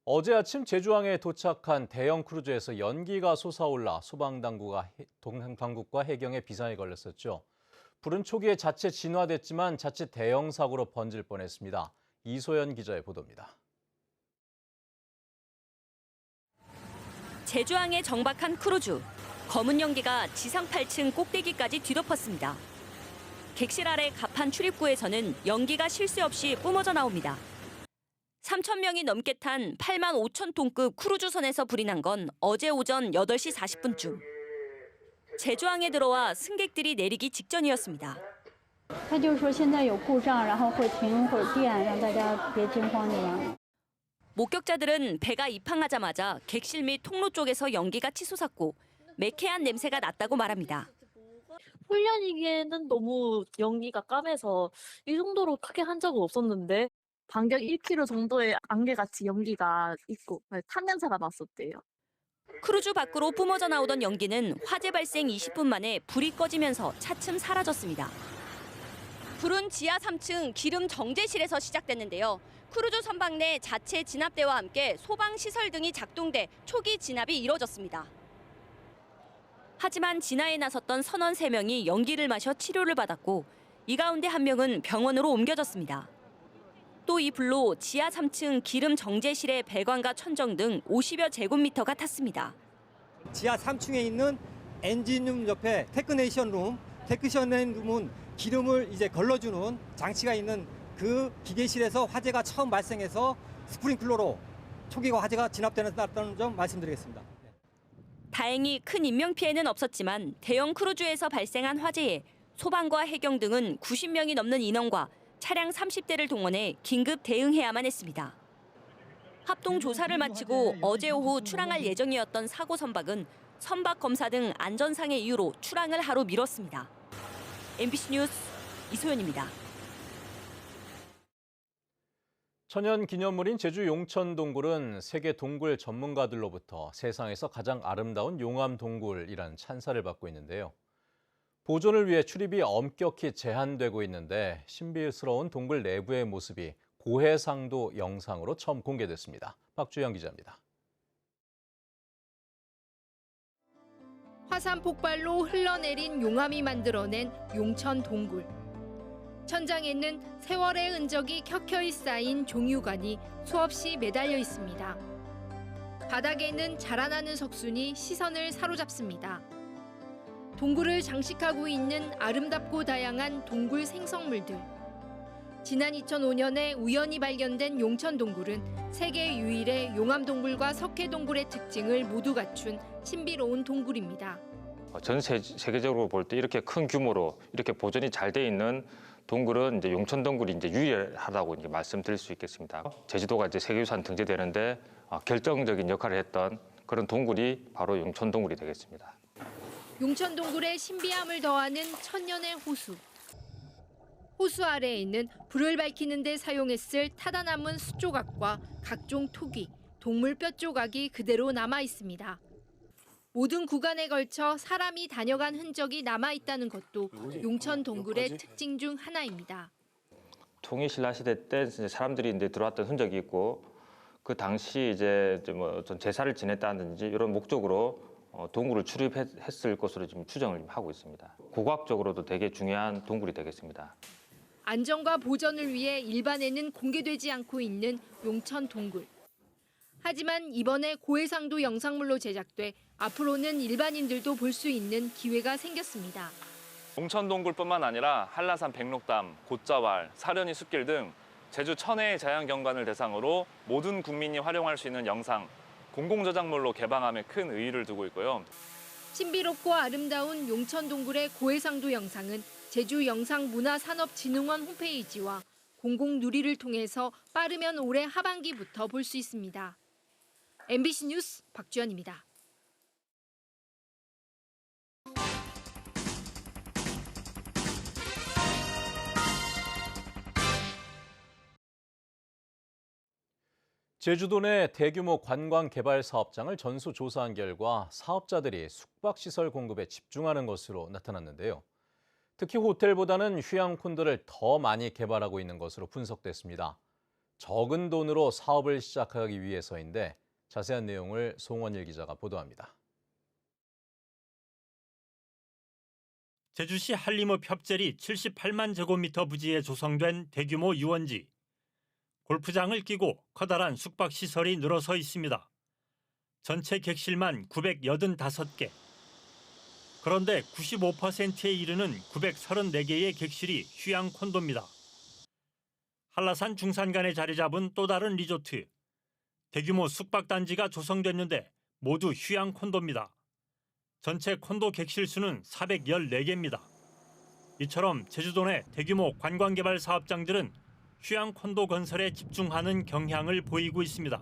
어제 아침 제주항에 도착한 대형 크루즈에서 연기가 솟아올라 소방당국과 해경에 비상이 걸렸었죠. 불은 초기에 자체 진화됐지만 자칫 대형 사고로 번질 뻔했습니다. 이소연 기자의 보도입니다. 제주항에 정박한 크루즈. 검은 연기가 지상 8층 꼭대기까지 뒤덮었습니다. 객실 아래 갑판 출입구에서는 연기가 쉴 새 없이 뿜어져 나옵니다. 3,000명이 넘게 탄 8만 5천 톤급 크루즈선에서 불이 난 건 어제 오전 8시 40분쯤. 제주항에 들어와 승객들이 내리기 직전이었습니다. 他就说现在有故障，然后会停一会儿电，让大家别惊慌张。 목격자들은 배가 입항하자마자 객실 및 통로 쪽에서 연기가 치솟았고 매캐한 냄새가 났다고 말합니다. 훈련이기에는 너무 연기가 까매서 이 정도로 크게 한 적은 없었는데 반경 1km 정도의 안개같이 연기가 있고 탄 냄새가 났었대요. 크루즈 밖으로 뿜어져 나오던 연기는 화재 발생 20분 만에 불이 꺼지면서 차츰 사라졌습니다. 불은 지하 3층 기름 정제실에서 시작됐는데요. 크루즈 선박 내 자체 진압대와 함께 소방시설 등이 작동돼 초기 진압이 이뤄졌습니다. 하지만 진화에 나섰던 선원 3명이 연기를 마셔 치료를 받았고 이 가운데 1명은 병원으로 옮겨졌습니다. 또 이 불로 지하 3층 기름 정제실의 배관과 천정 등 50여 제곱미터가 탔습니다. 지하 3층에 있는 엔진룸 옆에 테크니션 룸은 기름을 이제 걸러주는 장치가 있는 그 기계실에서 화재가 처음 발생해서 스프링클러로 초기가 화재가 진압되는 점 말씀드리겠습니다. 다행히 큰 인명피해는 없었지만 대형 크루즈에서 발생한 화재에 소방과 해경 등은 90명이 넘는 인원과 차량 30대를 동원해 긴급 대응해야만 했습니다. 합동 조사를 마치고 어제 오후 출항할 예정이었던 사고 선박은 선박 검사 등 안전상의 이유로 출항을 하루 미뤘습니다. MBC 뉴스 이소연입니다. 천연 기념물인 제주 용천 동굴은 세계 동굴 전문가들로부터 세상에서 가장 아름다운 용암 동굴이라는 찬사를 받고 있는데요. 보존을 위해 출입이 엄격히 제한되고 있는데 신비스러운 동굴 내부의 모습이 고해상도 영상으로 처음 공개됐습니다. 박주영 기자입니다. 화산 폭발로 흘러내린 용암이 만들어낸 용천 동굴. 천장에는 세월의 흔적이 켜켜이 쌓인 종유관이 수없이 매달려 있습니다. 바닥에는 자라나는 석순이 시선을 사로잡습니다. 동굴을 장식하고 있는 아름답고 다양한 동굴 생성물들. 지난 2005년에 우연히 발견된 용천 동굴은 세계 유일의 용암 동굴과 석회 동굴의 특징을 모두 갖춘 신비로운 동굴입니다. 전 세계적으로 볼 때 이렇게 큰 규모로 이렇게 보존이 잘 돼 있는 동굴은 이제 용천 동굴이 이제 유일하다고 이제 말씀드릴 수 있겠습니다. 제주도가 이제 세계유산 등재되는데 결정적인 역할을 했던 그런 동굴이 바로 용천 동굴이 되겠습니다. 용천 동굴의 신비함을 더하는 천년의 호수. 호수 아래에 있는 불을 밝히는 데 사용했을 타다 남은 숯조각과 각종 토기, 동물 뼈 조각이 그대로 남아 있습니다. 모든 구간에 걸쳐 사람이 다녀간 흔적이 남아 있다는 것도 용천 동굴의 특징 중 하나입니다. 통일신라 시대 때 사람들이 이제 들어왔던 흔적이 있고 그 당시 이제 뭐 제사를 지냈다든지 이런 목적으로 동굴을 출입했을 것으로 지금 추정을 하고 있습니다. 고고학적으로도 되게 중요한 동굴이 되겠습니다. 안전과 보전을 위해 일반에는 공개되지 않고 있는 용천 동굴. 하지만 이번에 고해상도 영상물로 제작돼 앞으로는 일반인들도 볼 수 있는 기회가 생겼습니다. 용천 동굴뿐만 아니라 한라산 백록담, 곶자왈, 사려니 숲길 등 제주 천혜의 자연경관을 대상으로 모든 국민이 활용할 수 있는 영상, 공공저작물로 개방함에 큰 의의를 두고 있고요. 신비롭고 아름다운 용천 동굴의 고해상도 영상은 제주영상문화산업진흥원 홈페이지와 공공누리를 통해서 빠르면 올해 하반기부터 볼 수 있습니다. MBC 뉴스 박주연입니다. 제주도 내 대규모 관광 개발 사업장을 전수조사한 결과 사업자들이 숙박시설 공급에 집중하는 것으로 나타났는데요. 특히 호텔보다는 휴양콘도를 더 많이 개발하고 있는 것으로 분석됐습니다. 적은 돈으로 사업을 시작하기 위해서인데 자세한 내용을 송원일 기자가 보도합니다. 제주시 한림읍 협재리 78만 제곱미터 부지에 조성된 대규모 유원지. 골프장을 끼고 커다란 숙박시설이 늘어서 있습니다. 전체 객실만 985개. 그런데 95%에 이르는 934개의 객실이 휴양 콘도입니다. 한라산 중산간에 자리 잡은 또 다른 리조트. 대규모 숙박단지가 조성됐는데 모두 휴양 콘도입니다. 전체 콘도 객실 수는 414개입니다. 이처럼 제주도 내 대규모 관광개발 사업장들은 휴양 콘도 건설에 집중하는 경향을 보이고 있습니다.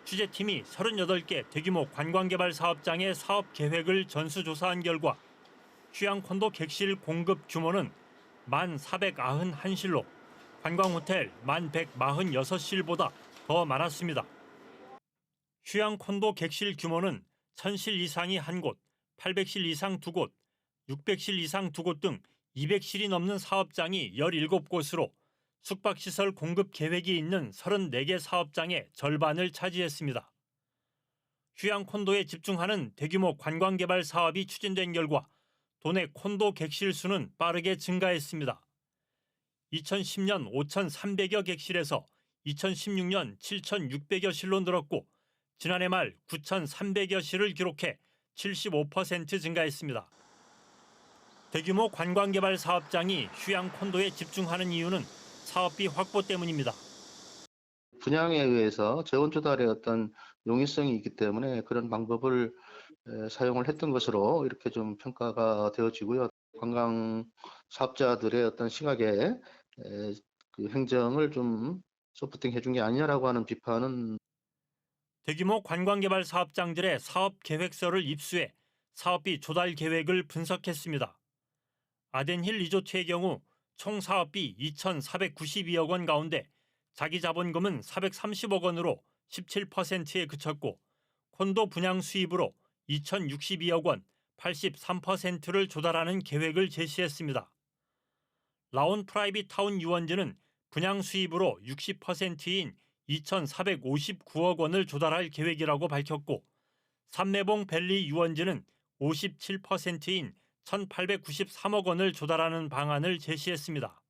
취재팀이 38개 대규모 관광개발 사업장의 사업 계획을 전수조사한 결과 휴양 콘도 객실 공급 규모는 1,491실로 관광호텔 1,146실보다 더 많았습니다. 휴양 콘도 객실 규모는 1,000실 이상이 1곳, 800실 이상 2곳, 600실 이상 2곳 등 200실이 넘는 사업장이 17곳으로 숙박시설 공급 계획이 있는 34개 사업장의 절반을 차지했습니다. 휴양 콘도에 집중하는 대규모 관광개발 사업이 추진된 결과 도내 콘도 객실 수는 빠르게 증가했습니다. 2010년 5,300여 객실에서 2016년 7,600여 실로 늘었고 지난해 말 9,300여 실을 기록해 75% 증가했습니다. 대규모 관광개발 사업장이 휴양 콘도에 집중하는 이유는 사업비 확보 때문입니다. 분양에 의해서 재원 조달의 어떤 용이성이 있기 때문에 그런 방법을 사용을 했던 것으로 이렇게 좀 평가가 되어지고요. 관광 사업자들의 어떤 시각에 그 행정을 좀 소프팅 해준 게 아니냐라고 하는 비판은 대규모 관광개발 사업장들의 사업 계획서를 입수해 사업비 조달 계획을 분석했습니다. 아덴힐 리조트의 경우 총 사업비 2,492억 원 가운데 자기 자본금은 430억 원으로 17%에 그쳤고 콘도 분양 수입으로 2,062억 원 83%를 조달하는 계획을 제시했습니다. 라온 프라이빗 타운 유원지는 분양 수입으로 60%인 2,459억 원을 조달할 계획이라고 밝혔고 삼매봉 밸리 유원지는 57%인 1,893억 원을 조달하는 방안을 제시했습니다.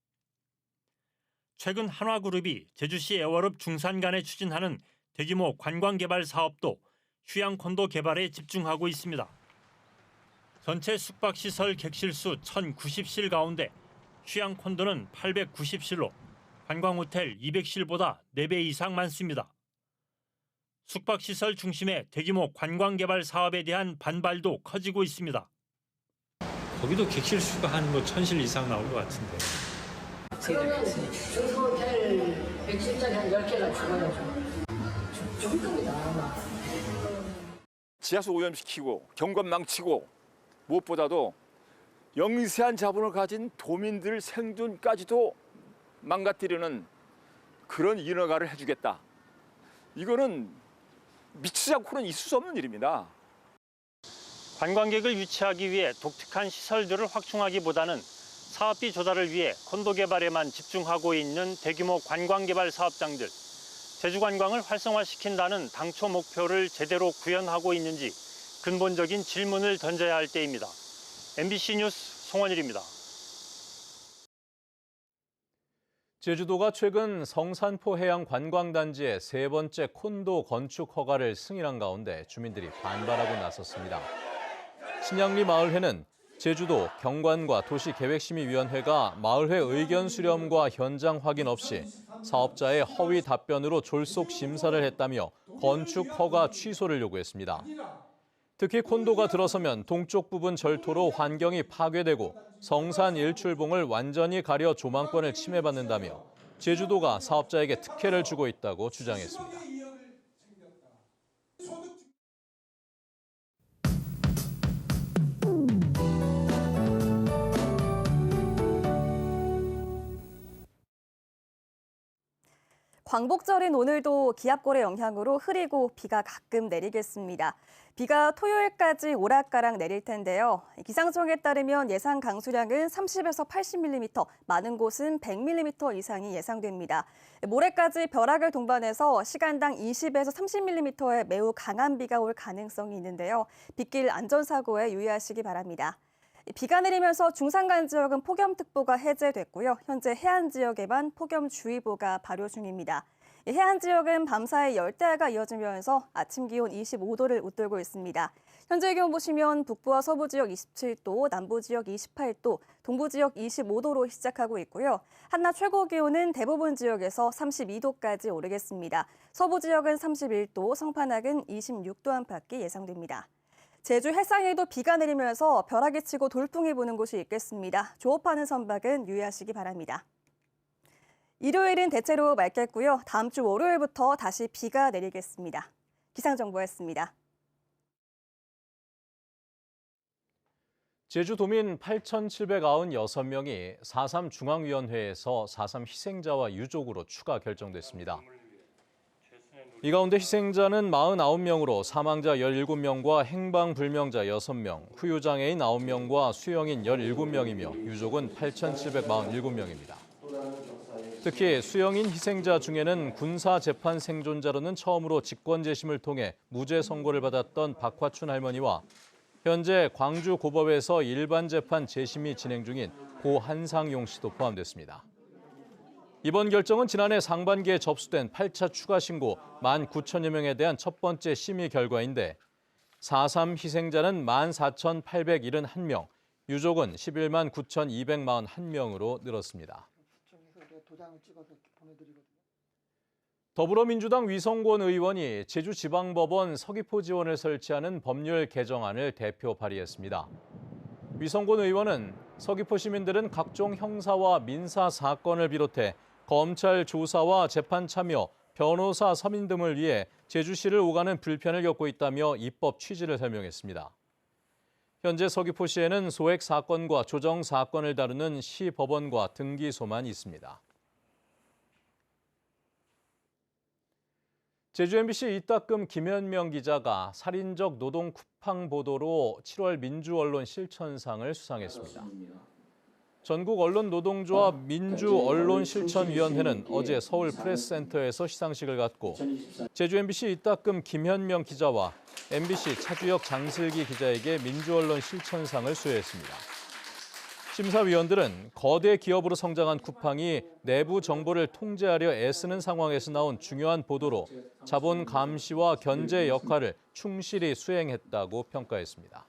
최근 한화그룹이 제주시 애월읍 중산간에 추진하는 대규모 관광개발 사업도 휴양 콘도 개발에 집중하고 있습니다. 전체 숙박시설 객실수 1,090실 가운데 휴양 콘도는 890실로 관광호텔 200실보다 4배 이상 많습니다. 숙박시설 중심의 대규모 관광개발 사업에 대한 반발도 커지고 있습니다. 거기도 객실 수가 한 1,000실 이상 나올 것 같은데. 그러면 주호텔 100실짜리 한 10개가 추가되죠. 정도입니다. 지하수 오염시키고 경관 망치고 무엇보다도 영세한 자본을 가진 도민들 생존까지도 망가뜨리는 그런 인허가를 해주겠다. 이거는 미치지 않고는 있을 수 없는 일입니다. 관광객을 유치하기 위해 독특한 시설들을 확충하기보다는 사업비 조달을 위해 콘도 개발에만 집중하고 있는 대규모 관광개발 사업장들. 제주 관광을 활성화시킨다는 당초 목표를 제대로 구현하고 있는지 근본적인 질문을 던져야 할 때입니다. MBC 뉴스 송원일입니다. 제주도가 최근 성산포 해양 관광단지의 세 번째 콘도 건축 허가를 승인한 가운데 주민들이 반발하고 나섰습니다. 신양리 마을회는 제주도 경관과 도시계획심의위원회가 마을회 의견 수렴과 현장 확인 없이 사업자의 허위 답변으로 졸속 심사를 했다며 건축 허가 취소를 요구했습니다. 특히 콘도가 들어서면 동쪽 부분 절토로 환경이 파괴되고 성산 일출봉을 완전히 가려 조망권을 침해받는다며 제주도가 사업자에게 특혜를 주고 있다고 주장했습니다. 광복절인 오늘도 기압골의 영향으로 흐리고 비가 가끔 내리겠습니다. 비가 토요일까지 오락가락 내릴 텐데요. 기상청에 따르면 예상 강수량은 30에서 80mm, 많은 곳은 100mm 이상이 예상됩니다. 모레까지 벼락을 동반해서 시간당 20에서 30mm의 매우 강한 비가 올 가능성이 있는데요. 빗길 안전사고에 유의하시기 바랍니다. 비가 내리면서 중산간 지역은 폭염특보가 해제됐고요. 현재 해안 지역에만 폭염주의보가 발효 중입니다. 해안 지역은 밤사이 열대야가 이어지면서 아침 기온 25도를 웃돌고 있습니다. 현재 기온 보시면 북부와 서부 지역 27도, 남부 지역 28도, 동부 지역 25도로 시작하고 있고요. 한낮 최고 기온은 대부분 지역에서 32도까지 오르겠습니다. 서부 지역은 31도, 성판악은 26도 안팎이 예상됩니다. 제주 해상에도 비가 내리면서 벼락이 치고 돌풍이 부는 곳이 있겠습니다. 조업하는 선박은 유의하시기 바랍니다. 일요일은 대체로 맑겠고요. 다음 주 월요일부터 다시 비가 내리겠습니다. 기상정보였습니다. 제주도민 8,796명이 4.3 중앙위원회에서 4.3 희생자와 유족으로 추가 결정됐습니다. 이 가운데 희생자는 49명으로 사망자 17명과 행방불명자 6명, 후유장애인 9명과 수영인 17명이며 유족은 8,747명입니다. 특히 수영인 희생자 중에는 군사재판 생존자로는 처음으로 직권재심을 통해 무죄 선고를 받았던 박화춘 할머니와 현재 광주고법에서 일반재판 재심이 진행 중인 고 한상용 씨도 포함됐습니다. 이번 결정은 지난해 상반기에 접수된 8차 추가 신고 19,000여 명에 대한 첫 번째 심의 결과인데 4.3 희생자는 14,871명, 유족은 11만 9,241명으로 늘었습니다. 더불어민주당 위성권 의원이 제주지방법원 서귀포지원을 설치하는 법률 개정안을 대표 발의했습니다. 위성권 의원은 서귀포 시민들은 각종 형사와 민사 사건을 비롯해 검찰 조사와 재판 참여, 변호사 서민 등을 위해 제주시를 오가는 불편을 겪고 있다며 입법 취지를 설명했습니다. 현재 서귀포시에는 소액 사건과 조정 사건을 다루는 시 법원과 등기소만 있습니다. 제주 MBC 이따금 김현명 기자가 살인적 노동 쿠팡 보도로 7월 민주언론 실천상을 수상했습니다. 전국 언론노동조합 민주언론실천위원회는 어제 서울 프레스센터에서 시상식을 갖고 제주 MBC 이따금 김현명 기자와 MBC 차주혁 장슬기 기자에게 민주언론 실천상을 수여했습니다. 심사위원들은 거대 기업으로 성장한 쿠팡이 내부 정보를 통제하려 애쓰는 상황에서 나온 중요한 보도로 자본 감시와 견제 역할을 충실히 수행했다고 평가했습니다.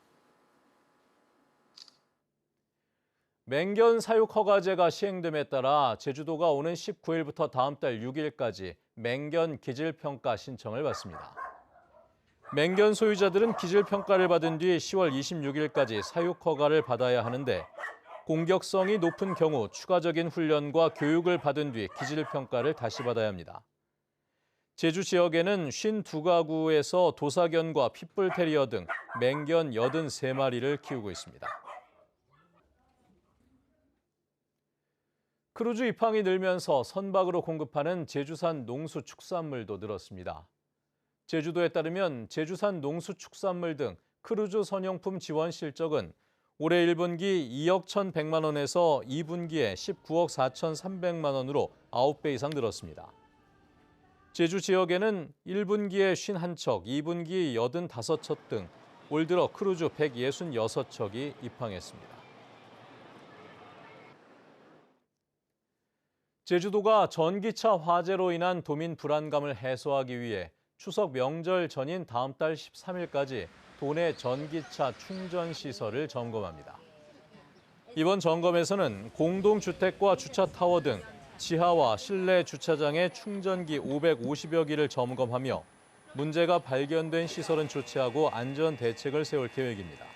맹견 사육 허가제가 시행됨에 따라 제주도가 오는 19일부터 다음 달 6일까지 맹견 기질평가 신청을 받습니다. 맹견 소유자들은 기질평가를 받은 뒤 10월 26일까지 사육 허가를 받아야 하는데 공격성이 높은 경우 추가적인 훈련과 교육을 받은 뒤 기질평가를 다시 받아야 합니다. 제주 지역에는 52가구에서 도사견과 핏불테리어 등 맹견 83마리를 키우고 있습니다. 크루즈 입항이 늘면서 선박으로 공급하는 제주산 농수축산물도 늘었습니다. 제주도에 따르면 제주산 농수축산물 등 크루즈 선용품 지원 실적은 올해 1분기 2억 1,100만 원에서 2분기에 19억 4,300만 원으로 9배 이상 늘었습니다. 제주 지역에는 1분기에 51척, 2분기 85척 등 올 들어 크루즈 166척이 입항했습니다. 제주도가 전기차 화재로 인한 도민 불안감을 해소하기 위해 추석 명절 전인 다음 달 13일까지 도내 전기차 충전 시설을 점검합니다. 이번 점검에서는 공동주택과 주차타워 등 지하와 실내 주차장의 충전기 550여 기를 점검하며 문제가 발견된 시설은 조치하고 안전 대책을 세울 계획입니다.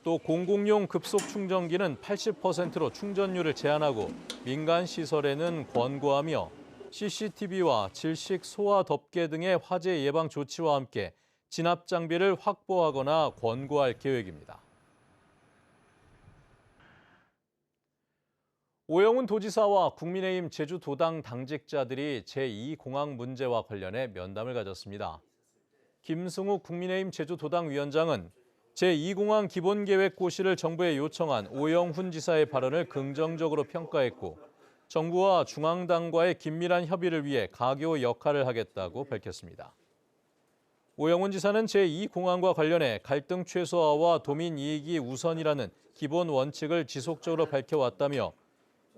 또 공공용 급속 충전기는 80%로 충전율을 제한하고 민간 시설에는 권고하며 CCTV와 질식 소화 덮개 등의 화재 예방 조치와 함께 진압 장비를 확보하거나 권고할 계획입니다. 오영훈 도지사와 국민의힘 제주도당 당직자들이 제2공항 문제와 관련해 면담을 가졌습니다. 김승욱 국민의힘 제주도당 위원장은 제2공항 기본계획 고시를 정부에 요청한 오영훈 지사의 발언을 긍정적으로 평가했고 정부와 중앙당과의 긴밀한 협의를 위해 가교 역할을 하겠다고 밝혔습니다. 오영훈 지사는 제2공항과 관련해 갈등 최소화와 도민 이익이 우선이라는 기본 원칙을 지속적으로 밝혀왔다며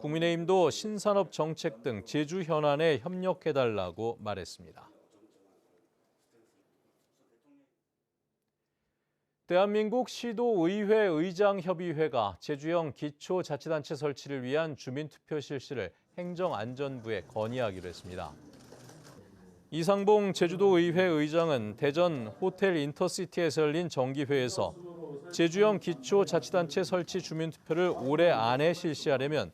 국민의힘도 신산업 정책 등 제주 현안에 협력해달라고 말했습니다. 대한민국 시도의회 의장협의회가 제주형 기초자치단체 설치를 위한 주민투표 실시를 행정안전부에 건의하기로 했습니다. 이상봉 제주도의회 의장은 대전 호텔 인터시티에서 열린 정기회에서 제주형 기초자치단체 설치 주민투표를 올해 안에 실시하려면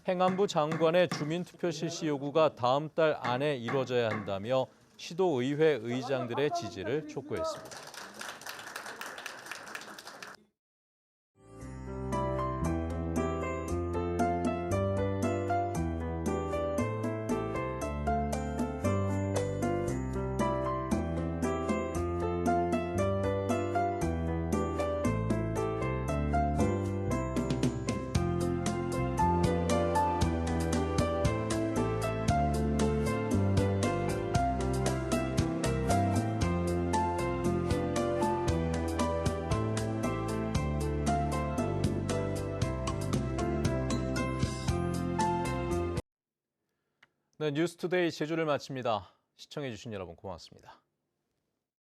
행안부 장관의 주민투표 실시 요구가 다음 달 안에 이루어져야 한다며 시도의회 의장들의 지지를 촉구했습니다. 네, 뉴스투데이 제주를 마칩니다. 시청해주신 여러분 고맙습니다.